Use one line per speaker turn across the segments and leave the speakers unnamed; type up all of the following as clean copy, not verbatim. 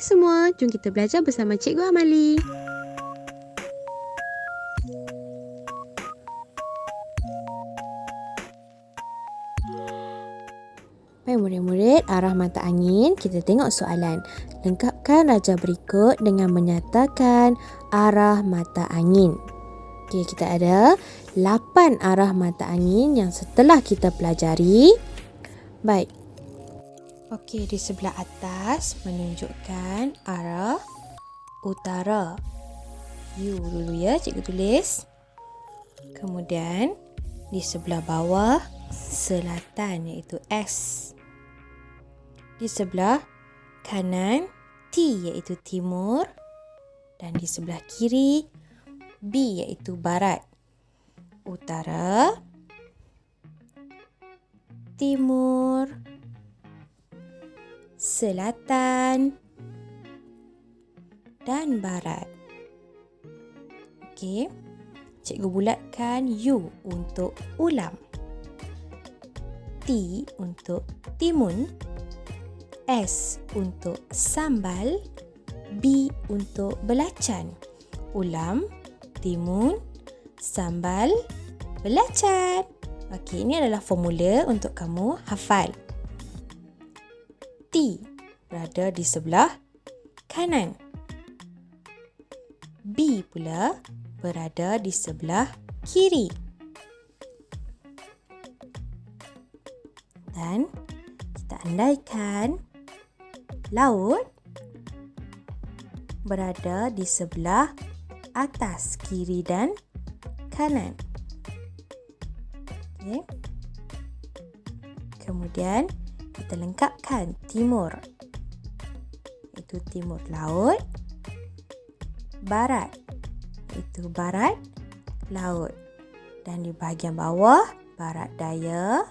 Hai semua, jom kita belajar bersama Cikgu Amali. Baik murid-murid, arah mata angin, kita tengok soalan. Lengkapkan raja berikut dengan menyatakan arah mata angin. Okey, kita ada 8 arah mata angin yang setelah kita pelajari. Baik. Okey, di sebelah atas menunjukkan arah utara. U dulu ya, cikgu tulis. Kemudian di sebelah bawah selatan iaitu S. Di sebelah kanan T iaitu timur dan di sebelah kiri B iaitu barat. Utara, timur, selatan dan barat. Okey. Cikgu bulatkan U untuk ulam. T untuk timun. S untuk sambal. B untuk belacan. Ulam, timun, sambal, belacan. Okey, ini adalah formula untuk kamu hafal. T berada di sebelah kanan. B pula berada di sebelah kiri. Dan kita andaikan laut berada di sebelah atas, kiri dan kanan. Okay. Kemudian kita lengkapkan timur. Itu timur laut. Barat itu barat laut. Dan di bahagian bawah barat daya.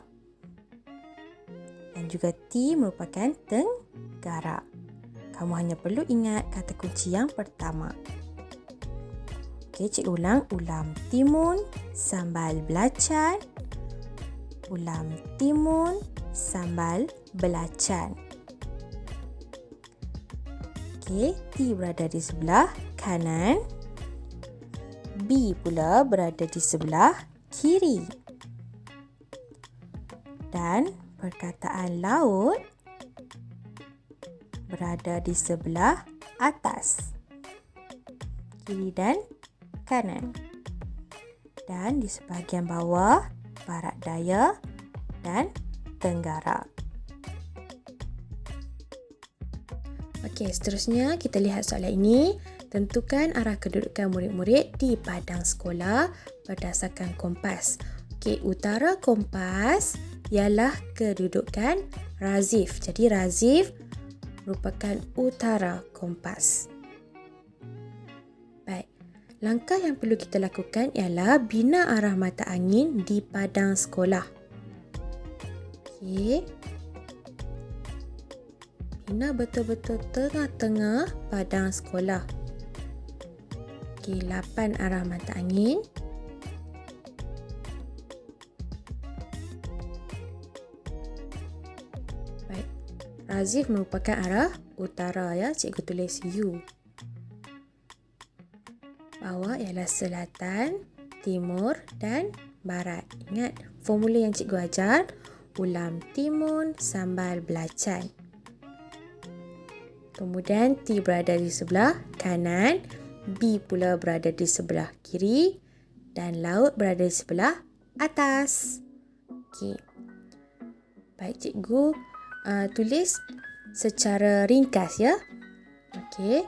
Dan juga T merupakan tenggara. Kamu hanya perlu ingat kata kunci yang pertama. Okey, cikgu ulang. Ulam timun, sambal belacan. Ulam timun, sambal belacan. Okey, T berada di sebelah kanan. B pula berada di sebelah kiri. Dan perkataan laut berada di sebelah atas, kiri dan kanan. Dan di sebahagian bawah, barat daya dan tenggara. Okey, seterusnya kita lihat soalan ini. Tentukan arah kedudukan murid-murid di padang sekolah berdasarkan kompas. Okey, utara kompas ialah kedudukan razif. Jadi razif merupakan utara kompas. Baik. Langkah yang perlu kita lakukan ialah bina arah mata angin di padang sekolah. Okey. Bina betul-betul tengah-tengah padang sekolah. Okey, 8 arah mata angin. Baik. Razif merupakan arah utara ya, cikgu tulis U. Bawah ialah selatan, timur dan barat. Ingat formula yang cikgu ajar, ulam timun, sambal belacan. Kemudian T berada di sebelah kanan, B pula berada di sebelah kiri dan laut berada di sebelah atas. Okey. Baik, cikgu tulis secara ringkas ya. Okey.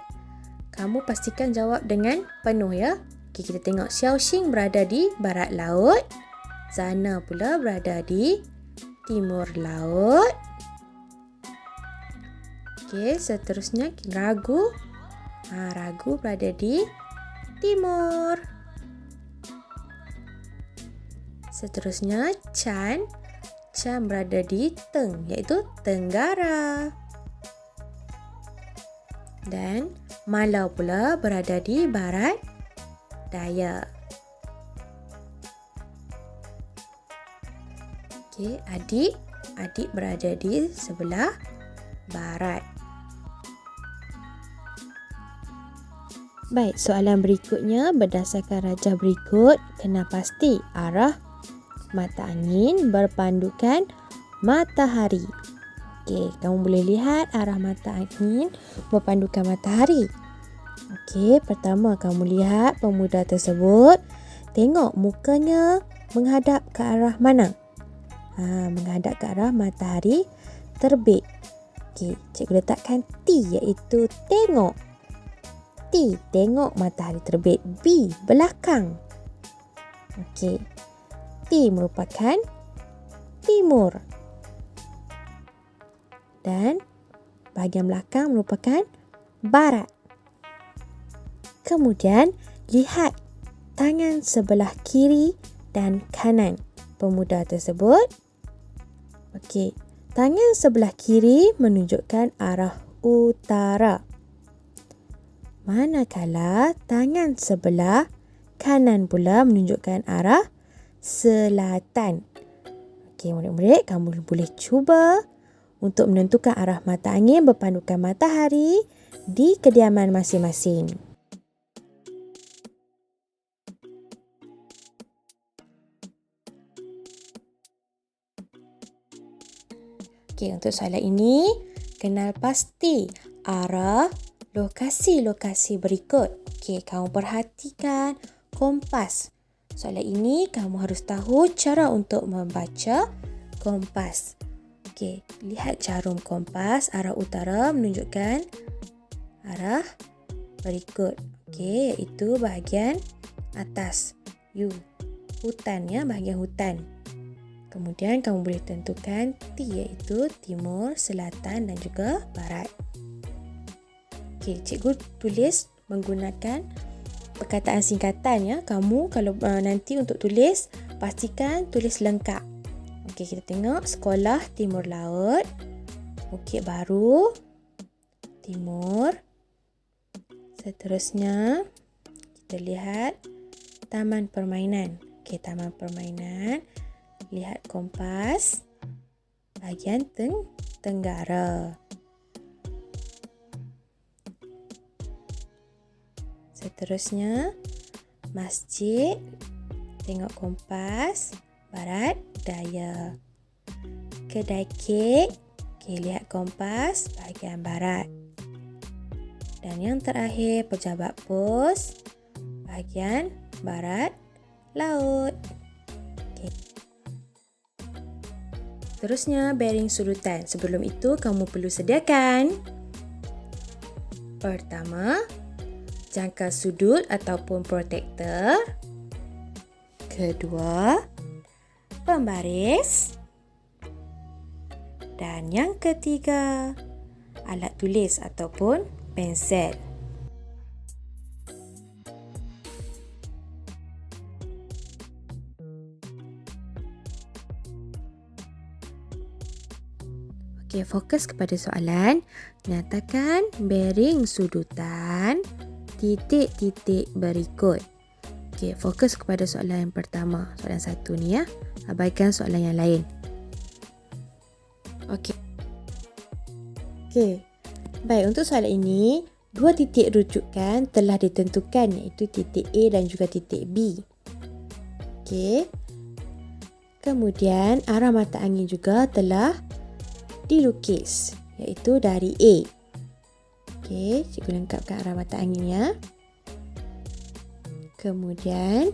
Kamu pastikan jawab dengan penuh ya. Okey, kita tengok Xiaoxing berada di barat laut. Zana pula berada di timur laut. Okey, seterusnya Ragu. Ragu berada di timur. Seterusnya Chan. Chan berada di teng, iaitu tenggara. Dan Malau pula berada di barat daya. Okey, Adik. Adik berada di sebelah barat. Baik, soalan berikutnya berdasarkan rajah berikut, kena pasti arah mata angin berpandukan matahari. Okey, kamu boleh lihat arah mata angin berpandukan matahari. Okey, pertama kamu lihat pemuda tersebut, tengok mukanya menghadap ke arah mana? Menghadap ke arah matahari terbit. Okey, cikgu letakkan T iaitu tengok. T, tengok matahari terbit. B, belakang. Okey. T merupakan timur. Dan bahagian belakang merupakan barat. Kemudian, lihat tangan sebelah kiri dan kanan pemuda tersebut. Okey. Tangan sebelah kiri menunjukkan arah utara. Manakala tangan sebelah kanan pula menunjukkan arah selatan. Okey, murid-murid, kamu boleh cuba untuk menentukan arah mata angin berpandukan matahari di kediaman masing-masing. Okey, untuk soalan ini, kenal pasti arah lokasi-lokasi berikut. Okey, kamu perhatikan kompas. Soalan ini kamu harus tahu cara untuk membaca kompas. Okey, lihat jarum kompas arah utara menunjukkan arah berikut. Okey, iaitu bahagian atas. U. Hutan ya, bahagian hutan. Kemudian kamu boleh tentukan T iaitu timur, selatan dan juga barat. Okey, cikgu tulis menggunakan perkataan singkatan ya. Kamu kalau nanti untuk tulis, pastikan tulis lengkap. Okey, kita tengok sekolah Timur Laut, Bukit Baru, Timur. Seterusnya, kita lihat Taman Permainan. Okey, Taman Permainan. Lihat kompas, bahagian tenggara. Seterusnya, masjid, tengok kompas, barat, daya. Kedai kek, lihat kompas, bahagian barat. Dan yang terakhir, pejabat pos, bahagian barat, laut. Seterusnya, bearing sudutan. Sebelum itu, kamu perlu sediakan. Pertama, jangka sudut ataupun protektor. Kedua, pembaris. Dan yang ketiga, alat tulis ataupun pensel. Okey, fokus kepada soalan. Nyatakan bearing sudutan titik-titik berikut. Okey, fokus kepada soalan yang pertama. Soalan satu ni ya. Abaikan soalan yang lain. Okey. Baik, untuk soalan ini, dua titik rujukan telah ditentukan iaitu titik A dan juga titik B. Okey. Kemudian, arah mata angin juga telah dilukis iaitu dari A. Okey, cikgu lengkapkan arah mata angin ya. Kemudian,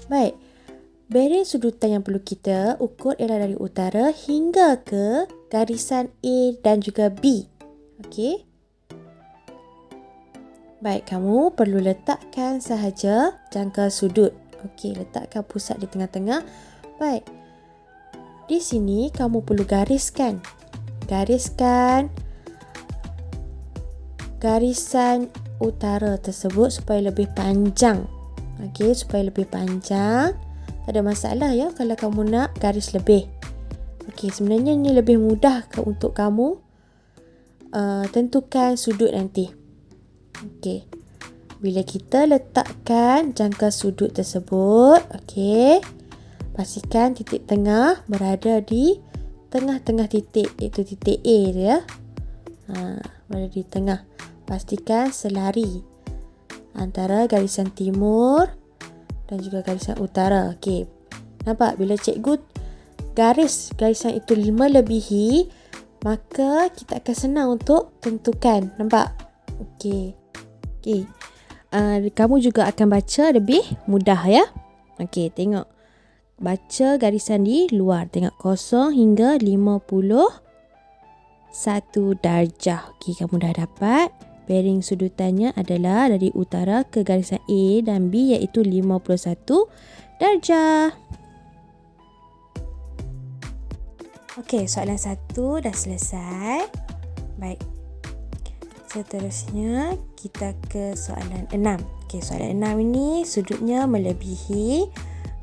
baik, bearing sudutan yang perlu kita ukur ialah dari utara hingga ke garisan A dan juga B. Okey. Baik, kamu perlu letakkan sahaja jangka sudut. Okey, letakkan pusat di tengah-tengah. Baik. Di sini kamu perlu gariskan garisan utara tersebut supaya lebih panjang. Okey, supaya lebih panjang. Tak ada masalah ya kalau kamu nak garis lebih. Okey, sebenarnya ini lebih mudah untuk kamu tentukan sudut nanti. Okey. Bila kita letakkan jangka sudut tersebut, okey, pastikan titik tengah berada di tengah-tengah titik, iaitu titik A dia. Berada di tengah. Pastikan selari antara garisan timur dan juga garisan utara. Okey. Nampak bila cikgu garis garisan itu melebihi, maka kita akan senang untuk tentukan. Nampak? Okey. Okey. Kamu juga akan baca lebih mudah ya. Okey, tengok. Baca garisan di luar. Tengok 0 hingga 51 darjah. Okey, kamu dah dapat. Bearing sudutannya adalah dari utara ke garisan A dan B iaitu 51 darjah. Okey, soalan 1 dah selesai. Baik. Seterusnya kita ke soalan 6. Okey, soalan 6 ini sudutnya melebihi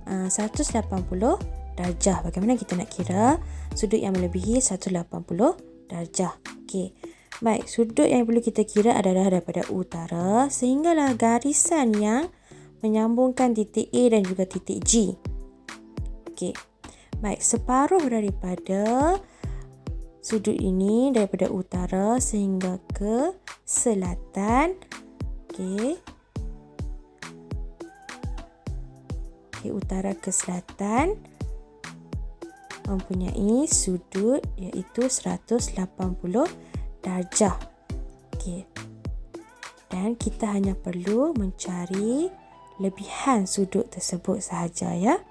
180 darjah. Bagaimana kita nak kira sudut yang melebihi 180 darjah? Okey. Baik, sudut yang perlu kita kira adalah daripada utara sehinggalah garisan yang menyambungkan titik A dan juga titik G. Okey. Baik, separuh daripada sudut ini daripada utara sehingga ke selatan. Okey. Okey, utara ke selatan mempunyai sudut iaitu 180 darjah. Okey. Dan kita hanya perlu mencari lebihan sudut tersebut sahaja ya.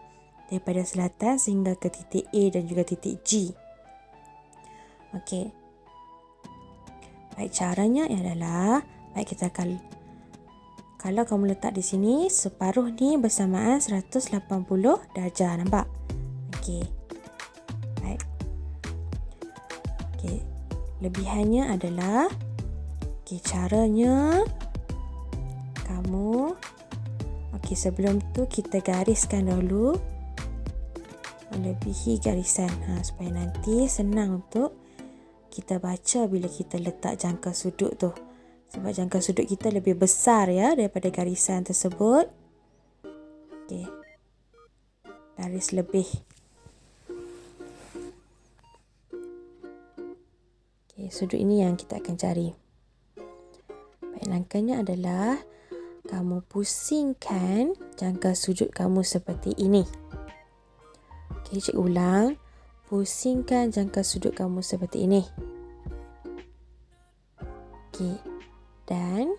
Daripada selatan sehingga ke titik A dan juga titik G. Okey. Baik, caranya adalah kita akan, kalau kamu letak di sini, separuh ni bersamaan 180 darjah. Nampak? Okey. Baik. Okey. Lebihannya adalah, caranya kamu, sebelum tu kita gariskan dahulu melebihi garisan supaya nanti senang untuk kita baca bila kita letak jangka sudut tu. Sebab jangka sudut kita lebih besar ya daripada garisan tersebut. Okey. Garis lebih. Sudut ini yang kita akan cari. Baik, langkahnya adalah kamu pusingkan jangka sudut kamu seperti ini. Okey, cikgu ulang. Pusingkan jangka sudut kamu seperti ini. Okey. Dan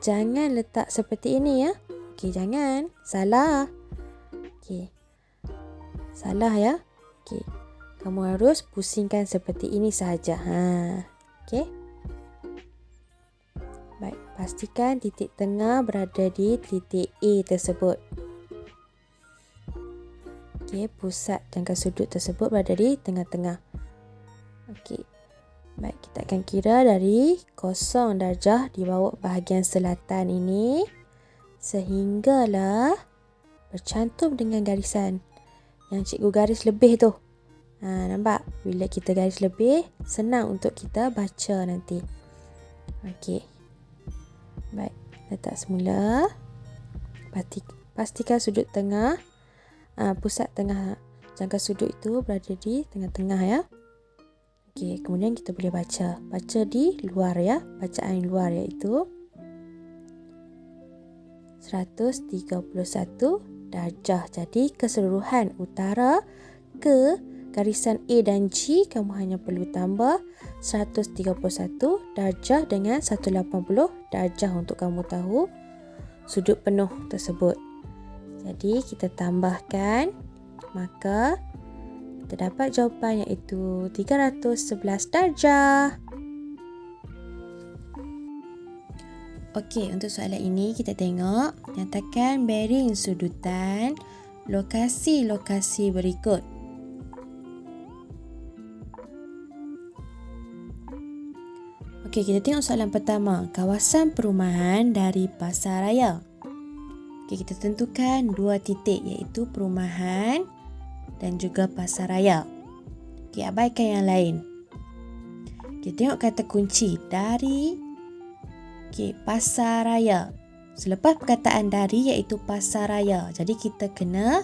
jangan letak seperti ini ya. Okey, jangan. Salah. Okey. Salah ya. Okey. Kamu harus pusingkan seperti ini sahaja. Okey. Baik, pastikan titik tengah berada di titik A tersebut. Okey, pusat jangka sudut tersebut berada di tengah-tengah. Okey. Baik, kita akan kira dari 0 darjah di bawah bahagian selatan ini sehinggalah bercantum dengan garisan yang cikgu garis lebih tu. Nampak? Bila kita garis lebih, senang untuk kita baca nanti. Okey. Baik, letak semula. Pastikan sudut tengah, pusat tengah jangka sudut itu berada di tengah-tengah ya. Okey, kemudian kita boleh baca. Baca di luar ya. Bacaan luar iaitu 131 darjah. Jadi keseluruhan utara ke garisan A dan G kamu hanya perlu tambah 131 darjah dengan 180 darjah untuk kamu tahu sudut penuh tersebut. Jadi kita tambahkan, maka kita dapat jawapan iaitu 311 darjah. Okey, untuk soalan ini kita tengok, nyatakan bearing sudutan lokasi-lokasi berikut. Okey, kita tengok soalan pertama. Kawasan perumahan dari Pasaraya. Okey, kita tentukan dua titik iaitu perumahan dan juga Pasaraya. Okey, abaikan yang lain. Kita tengok kata kunci dari Pasaraya. Selepas perkataan dari iaitu Pasaraya. Jadi kita kena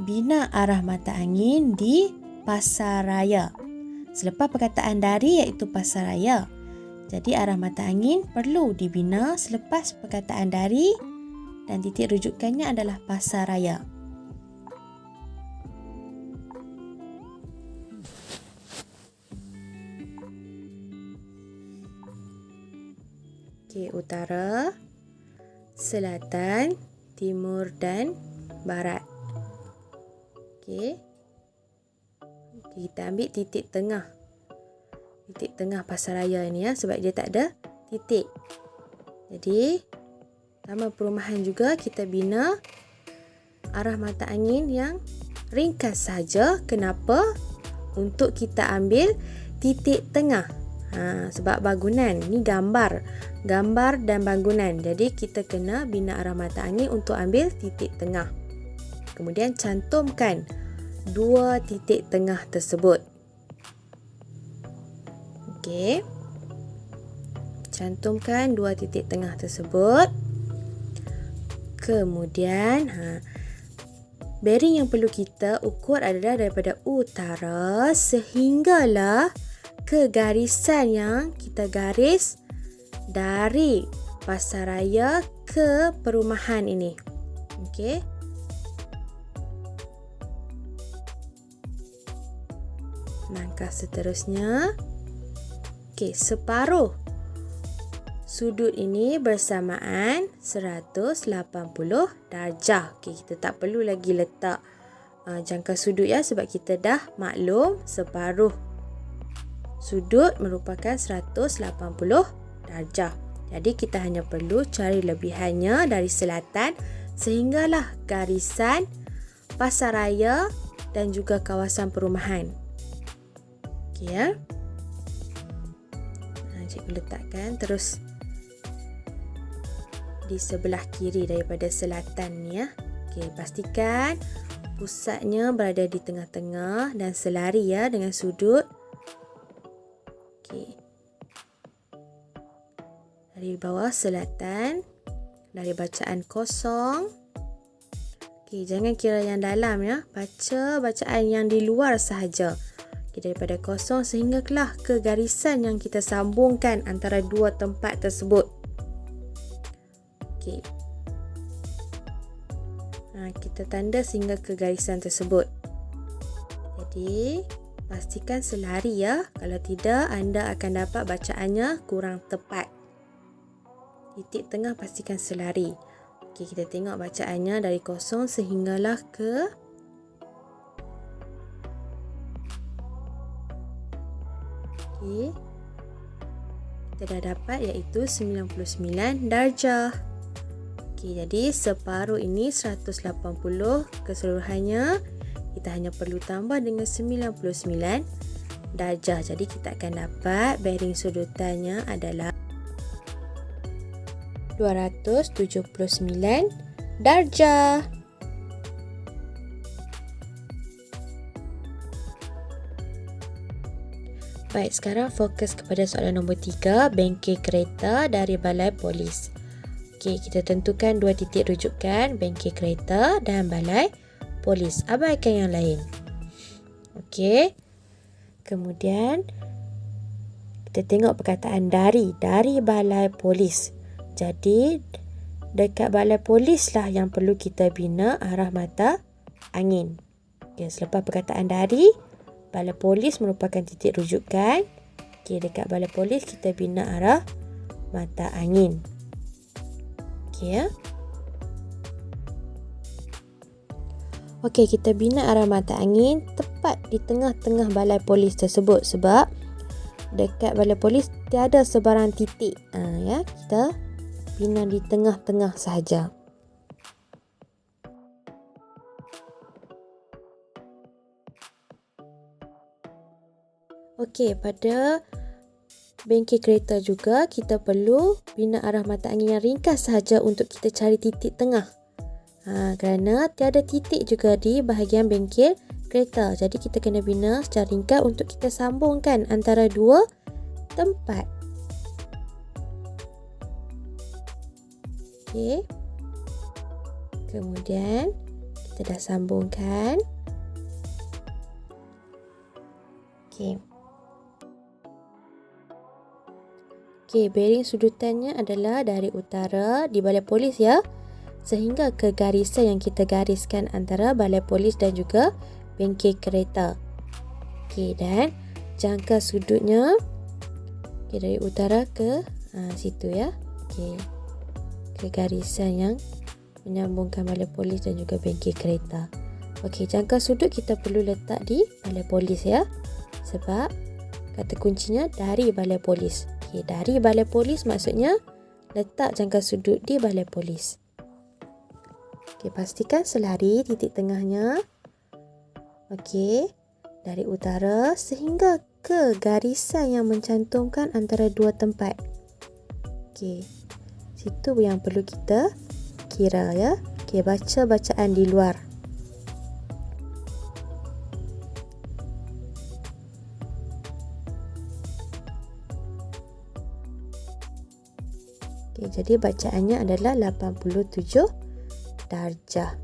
bina arah mata angin di Pasaraya. Selepas perkataan dari iaitu Pasaraya. Jadi arah mata angin perlu dibina selepas perkataan dari dan titik rujukannya adalah pasaraya. Okey, utara, selatan, timur dan barat. Okey. Kita ambil titik tengah. Titik tengah pasaraya ini ya, sebab dia tak ada titik. Jadi, taman perumahan juga kita bina arah mata angin yang ringkas saja. Kenapa? Untuk kita ambil titik tengah. Sebab bangunan ni gambar dan bangunan. Jadi kita kena bina arah mata angin untuk ambil titik tengah. Kemudian cantumkan 2 titik tengah tersebut. Okey. Cantumkan 2 titik tengah tersebut. Kemudian bearing yang perlu kita ukur adalah daripada utara sehinggalah ke garisan yang kita garis dari pasaraya ke perumahan ini. Okey. Langkah seterusnya. Okey, separuh sudut ini bersamaan 180 darjah. Okey, kita tak perlu lagi letak jangka sudut ya, sebab kita dah maklum separuh sudut merupakan 180 darjah. Jadi kita hanya perlu cari lebihannya dari selatan sehinggalah garisan pasaraya dan juga kawasan perumahan. Okey ya. Cikgu letakkan terus di sebelah kiri daripada selatan ni ya. Okey, pastikan pusatnya berada di tengah-tengah dan selari ya dengan sudut. Okey. Dari bawah selatan, dari bacaan kosong. Okey, jangan kira yang dalam ya. Baca bacaan yang di luar sahaja. Daripada kosong sehinggalah ke garisan yang kita sambungkan antara 2 tempat tersebut. Okey. Kita tanda sehingga ke garisan tersebut. Jadi, pastikan selari ya. Kalau tidak, anda akan dapat bacaannya kurang tepat. Titik tengah pastikan selari. Okey, kita tengok bacaannya dari kosong sehinggalah ke kita dah dapat iaitu 99 darjah. Okey, jadi separuh ini 180 keseluruhannya. Kita hanya perlu tambah dengan 99 darjah. Jadi kita akan dapat bearing sudutannya adalah 279 darjah. Baik, sekarang fokus kepada soalan nombor 3, bengkel kereta dari balai polis. Okey, kita tentukan 2 titik rujukan, bengkel kereta dan balai polis. Abaikan yang lain. Okey. Kemudian kita tengok perkataan dari balai polis. Jadi dekat balai polis lah yang perlu kita bina arah mata angin. Okey, selepas perkataan dari, balai polis merupakan titik rujukan. Okey, dekat balai polis kita bina arah mata angin. Okey ya. Okey, kita bina arah mata angin tepat di tengah-tengah balai polis tersebut sebab dekat balai polis tiada sebarang titik. Ya, kita bina di tengah-tengah sahaja. Okey, pada bengkel kereta juga kita perlu bina arah mata angin yang ringkas sahaja untuk kita cari titik tengah. Kerana tiada titik juga di bahagian bengkel kereta. Jadi kita kena bina secara ringkas untuk kita sambungkan antara 2 tempat. Okey. Kemudian kita dah sambungkan. Okey. Okey, bearing sudutannya adalah dari utara di balai polis ya, sehingga ke garisan yang kita gariskan antara balai polis dan juga bengkel kereta. Okey, dan jangka sudutnya dari utara ke situ ya. Okey, ke garisan yang menyambungkan balai polis dan juga bengkel kereta. Okey, jangka sudut kita perlu letak di balai polis ya, sebab kata kuncinya dari balai polis. Okey, dari balai polis maksudnya letak jangka sudut di balai polis. Okey, pastikan selari titik tengahnya. Okey, dari utara sehingga ke garisan yang mencantumkan antara dua tempat. Okey, situ yang perlu kita kira ya. Okey, baca bacaan di luar. Okey, jadi bacaannya adalah 87 darjah.